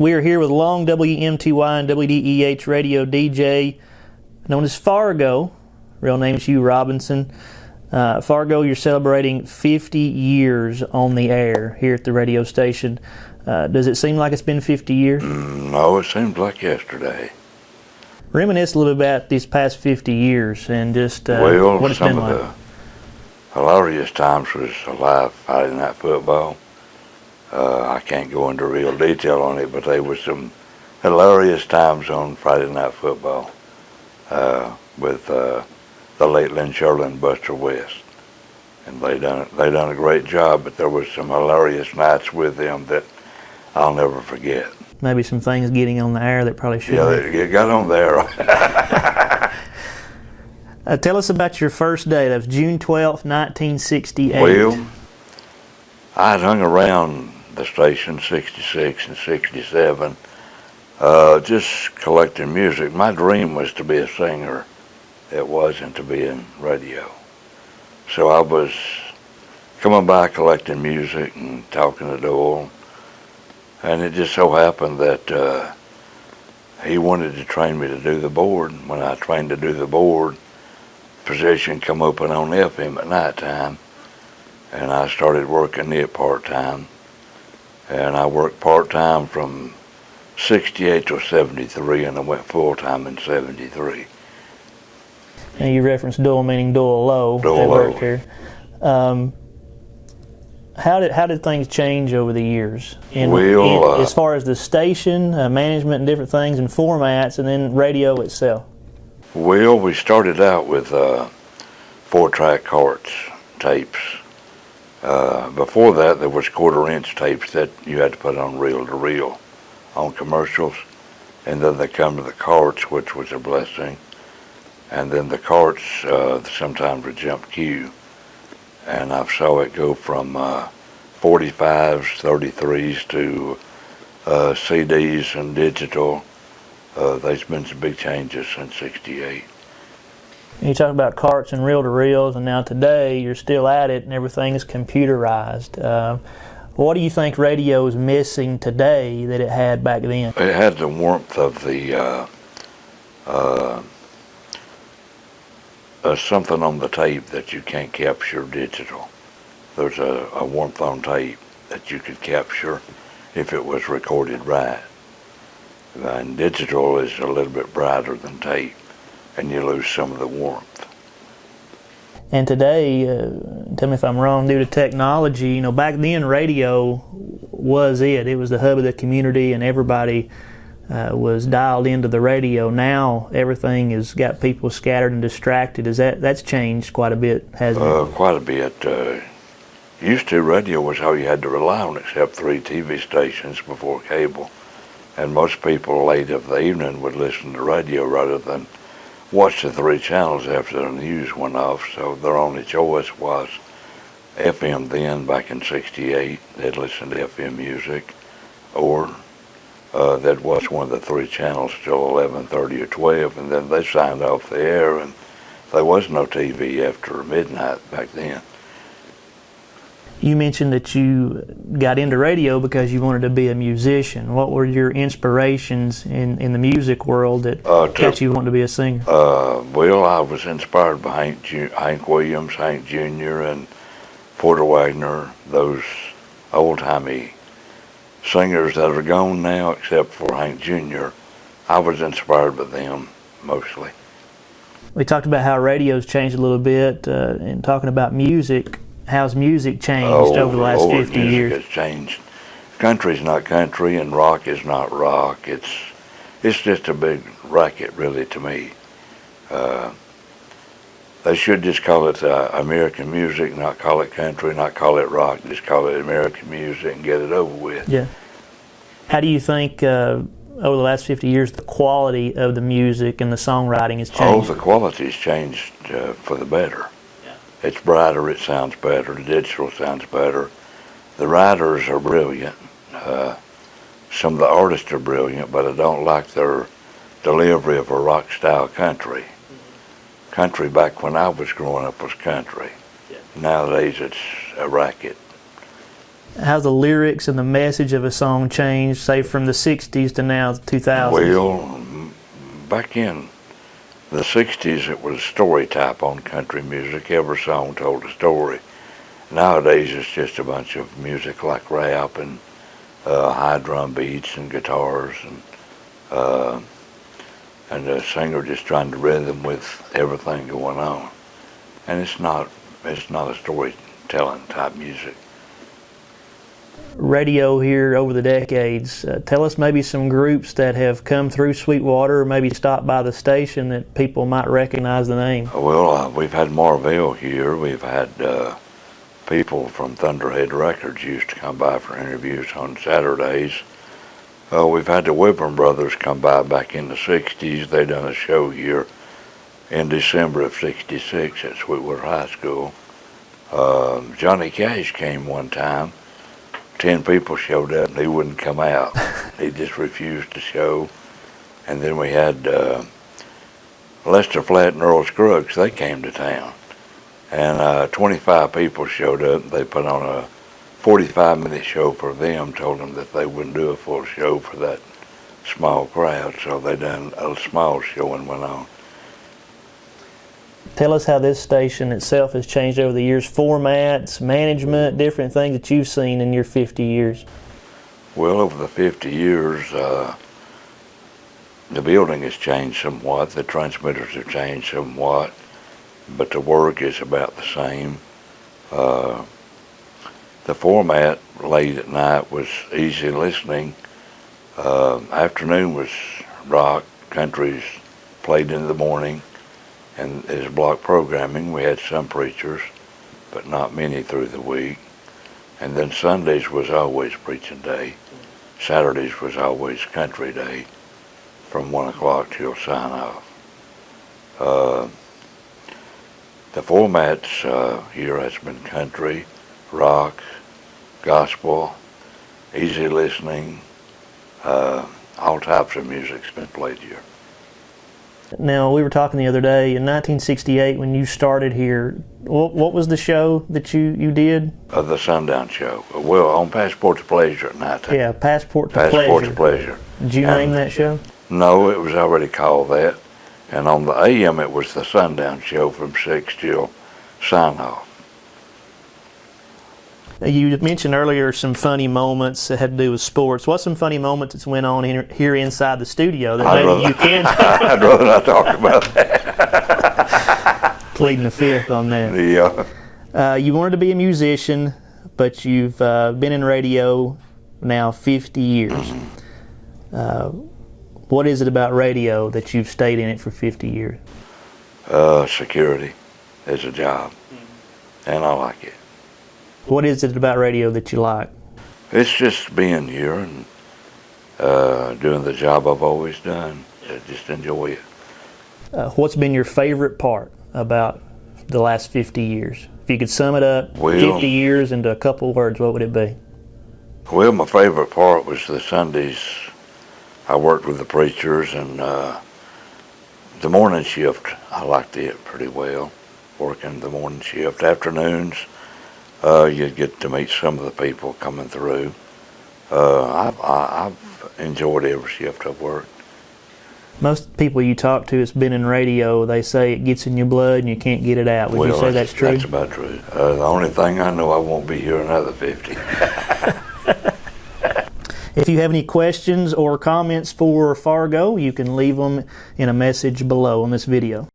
We are here with long WMTY and WDEH radio DJ known as Fargo. Real name's Hugh Robinson. Fargo, you're celebrating 50 years on the air here at the radio station. Does it seem like it's been 50 years? No, it seems like yesterday. Reminisce a little bit about these past 50 years and just well, what it's been like. Some of the hilarious times was a live Friday night football. I can't go into real detail on it, but there was some hilarious times on Friday night football with the late Lynn Shirley and Buster West, and they done a great job. But there was some hilarious nights with them that I'll never forget. Maybe some things getting on the air that probably shouldn't. Yeah, they got on there. Tell us about your first day. That was June 12th, 1968. Well, I had hung around the station 66 and 67, just collecting music. My dream was to be a singer. It wasn't to be in radio. So I was coming by collecting music and talking to Doyle, and it just so happened that he wanted to train me to do the board. When I trained to do the board, position come open on FM at night time, and I started working it part-time. And I worked part-time from 68 to 73, and I went full-time in 73. And you referenced Doyle, meaning Doyle Lowe. Doyle worked Lowe. here. How did things change over the years? As far as the station, management and different things and formats, and then radio itself? Well, we started out with 4-track carts, tapes. Before that, there was quarter-inch tapes that you had to put on reel-to-reel on commercials, and then they come to the carts, which was a blessing. And then the carts sometimes would jump queue, and I saw it go from 45s, 33s to CDs and digital. There's been some big changes since 68. You talk about carts and reel-to-reels, and now today you're still at it and everything is computerized. What do you think radio is missing today that it had back then? It had the warmth of the something on the tape that you can't capture digital. There's a warmth on tape that you could capture if it was recorded right. And digital is a little bit brighter than tape, and you lose some of the warmth. And today, tell me if I'm wrong, due to technology, back then radio was it. It was the hub of the community, and everybody was dialed into the radio. Now everything has got people scattered and distracted. That's changed quite a bit, hasn't it? Quite a bit. Used to, radio was all you had to rely on, except 3 TV stations before cable. And most people late of the evening would listen to radio rather than watch the 3 channels after the news went off. So their only choice was FM then, back in 68. They'd listen to FM music, or they'd watch one of the 3 channels till 11:30 or 12, and then they signed off the air, and there was no TV after midnight back then. You mentioned that you got into radio because you wanted to be a musician. What were your inspirations in the music world that got you wanting to be a singer? Well, I was inspired by Hank Williams, Hank Jr., and Porter Wagner, those old-timey singers that are gone now, except for Hank Jr. I was inspired by them mostly. We talked about how radio's changed a little bit, and talking about music. How's music changed over the last 50 years? Music has changed. Country's not country, and rock is not rock. It's just a big racket, really, to me. They should just call it American music, not call it country, not call it rock. Just call it American music and get it over with. Yeah. How do you think over the last 50 years the quality of the music and the songwriting has changed? Oh, the quality's changed for the better. It's brighter, it sounds better, the digital sounds better. The writers are brilliant. Some of the artists are brilliant, but I don't like their delivery of a rock-style country. Country back when I was growing up was country. Nowadays it's a racket. How's the lyrics and the message of a song changed, say, from the 60s to now, the 2000s? Well, back in the 60s, it was story type on country music. Every song told a story. Nowadays, it's just a bunch of music like rap and high drum beats and guitars, and the singer just trying to rhythm with everything going on. And it's not a storytelling type music. Radio here over the decades. Tell us maybe some groups that have come through Sweetwater, or maybe stopped by the station that people might recognize the name. Well, we've had Marvell here. We've had people from Thunderhead Records used to come by for interviews on Saturdays. We've had the Whipper Brothers come by back in the 60s. They done a show here in December of 66 at Sweetwater High School. Johnny Cash came one time. 10 people showed up and he wouldn't come out. He just refused to show. And then we had Lester Flatt and Earl Scruggs. They came to town. And 25 people showed up. They put on a 45-minute show for them, told them that they wouldn't do a full show for that small crowd. So they done a small show and went on. Tell us how this station itself has changed over the years, formats, management, different things that you've seen in your 50 years. Well, over the 50 years, the building has changed somewhat, the transmitters have changed somewhat, but the work is about the same. The format late at night was easy listening. Afternoon was rock, countries played in the morning. And as block programming, we had some preachers, but not many through the week. And then Sundays was always preaching day. Saturdays was always country day from 1 o'clock till sign off. The formats here has been country, rock, gospel, easy listening, all types of music's been played here. Now, we were talking the other day, in 1968 when you started here, what was the show that you did? The Sundown Show. Well, on Passport to Pleasure at night. Yeah, Passport to Pleasure. Passport to Pleasure. Did you name that show? No, it was already called that. And on the AM, it was the Sundown Show from 6 till sign off. You mentioned earlier some funny moments that had to do with sports. What's some funny moments that went on here inside the studio that maybe you can? I'd rather not talk about that. Pleading the fifth on that. Yeah. You wanted to be a musician, but you've been in radio now 50 years. Mm-hmm. What is it about radio that you've stayed in it for 50 years? Security is a job, and I like it. What is it about radio that you like? It's just being here and doing the job I've always done. I just enjoy it. What's been your favorite part about the last 50 years? If you could sum it up, 50 years into a couple of words, what would it be? Well, my favorite part was the Sundays. I worked with the preachers, and the morning shift, I liked it pretty well, working the morning shift. Afternoons, you get to meet some of the people coming through. I've enjoyed every shift I've worked. Most people you talk to that's been in radio, they say it gets in your blood and you can't get it out. Would you say that's true? That's about true. The only thing I know, I won't be here another 50. If you have any questions or comments for Fargo, you can leave them in a message below on this video.